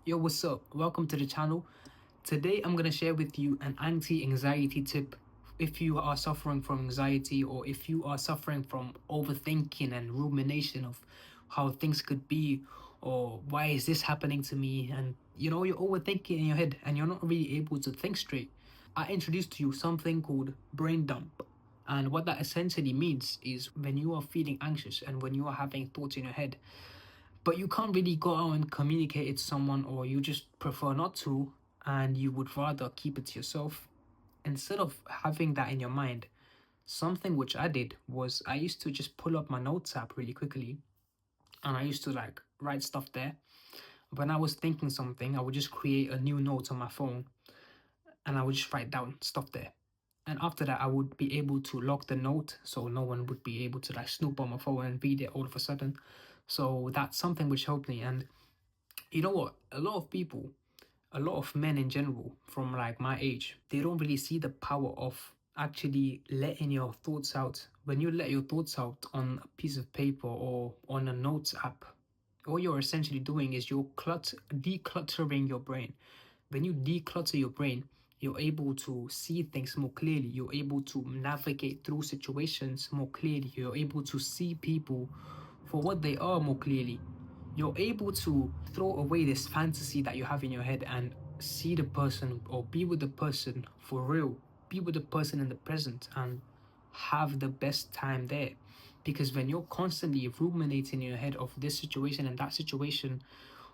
Yo, what's up? Welcome to the channel. Today I'm going to share with you an anti-anxiety tip. If you are suffering from anxiety, or if you are suffering from overthinking and rumination of how things could be, or why is this happening to me, and you're overthinking in your head and you're not really able to think straight, I introduced to you something called brain dump. And what that essentially means is when you are feeling anxious and when you are having thoughts in your head, but you can't really go out and communicate it to someone, or you just prefer not to, and you would rather keep it to yourself. Instead of having that in your mind, something which I did was I used to just pull up my notes app really quickly, and I used to like write stuff there. When I was thinking something, I would just create a new note on my phone and I would just write down stuff there. And after that, I would be able to lock the note so no one would be able to like snoop on my phone and read it all of a sudden. So that's something which helped me. And you know what? A lot of people, a lot of men in general from like my age, they don't really see the power of actually letting your thoughts out. When you let your thoughts out on a piece of paper or on a notes app, all you're essentially doing is you're decluttering your brain. When you declutter your brain, you're able to see things more clearly. You're able to navigate through situations more clearly. You're able to see people for what they are more clearly. You're able to throw away this fantasy that you have in your head and see the person, or be with the person for real. Be with the person in the present and have the best time there. Because when you're constantly ruminating in your head of this situation and that situation,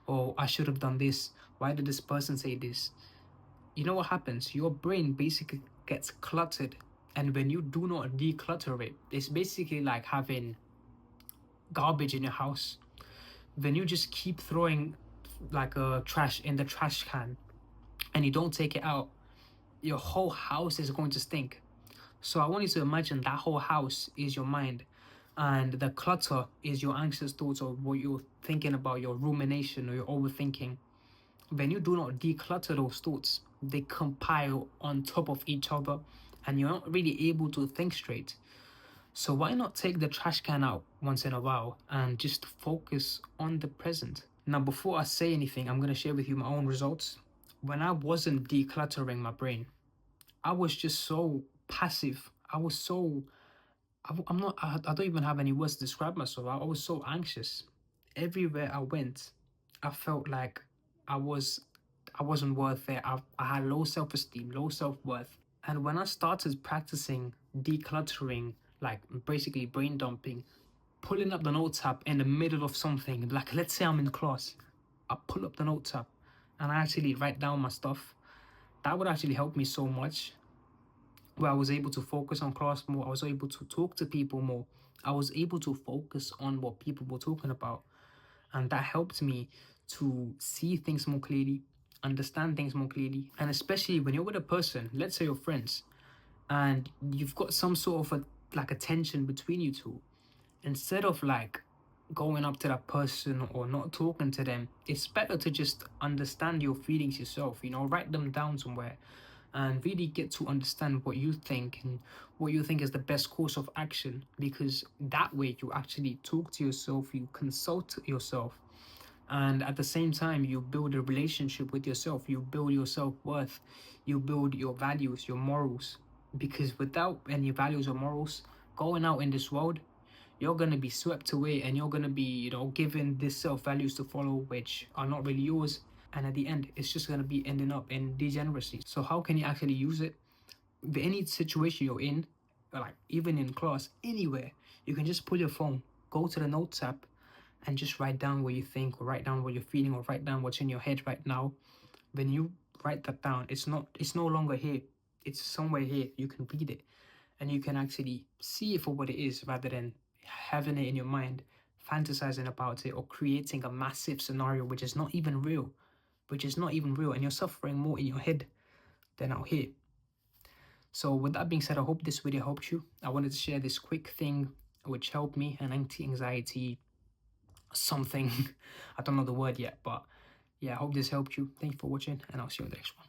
oh, I should have done this, why did this person say this? You know what happens? Your brain basically gets cluttered. And when you do not declutter it, it's basically like having garbage in your house. When you just keep throwing like a trash in the trash can and you don't take it out, your whole house is going to stink. So I want you to imagine that whole house is your mind, and the clutter is your anxious thoughts, or what you're thinking about, your rumination or your overthinking. When you do not declutter those thoughts, they compile on top of each other and you're not really able to think straight. So why not take the trash can out once in a while and just focus on the present? Now, before I say anything, I'm going to share with you my own results. When I wasn't decluttering my brain, I was just so passive. I was so, I'm not, I don't even have any words to describe myself. I was so anxious. Everywhere I went, I felt like I was, I wasn't worth it. I had low self-esteem, low self-worth. And when I started practicing decluttering, like basically brain dumping, pulling up the notes app in the middle of something, like let's say I'm in class, I pull up the notes app and I actually write down my stuff. That would actually help me so much, where I was able to focus on class more. I was able to talk to people more. I was able to focus on what people were talking about. And that helped me to see things more clearly, understand things more clearly. And especially when you're with a person, let's say you're friends, and you've got some sort of a tension between you two, instead of like going up to that person or not talking to them, it's better to just understand your feelings yourself, write them down somewhere and really get to understand what you think and what you think is the best course of action, because that way you actually talk to yourself, you consult yourself, and at the same time you build a relationship with yourself, you build your self-worth, you build your values, your morals. Because without any values or morals, going out in this world, you're going to be swept away and you're going to be, given these self values to follow which are not really yours. And at the end, it's just going to be ending up in degeneracy. So, how can you actually use it? With any situation you're in, like even in class, anywhere, you can just pull your phone, go to the notes app, and just write down what you think, or write down what you're feeling, or write down what's in your head right now. When you write that down, it's no longer here. It's somewhere here. You can read it and you can actually see it for what it is, rather than having it in your mind, fantasizing about it, or creating a massive scenario which is not even real, and you're suffering more in your head than out here. So with that being said, I hope this video helped you. I wanted to share this quick thing which helped me, an anti-anxiety something. I don't know the word yet, but yeah, I hope this helped you. Thank you for watching, and I'll see you in the next one.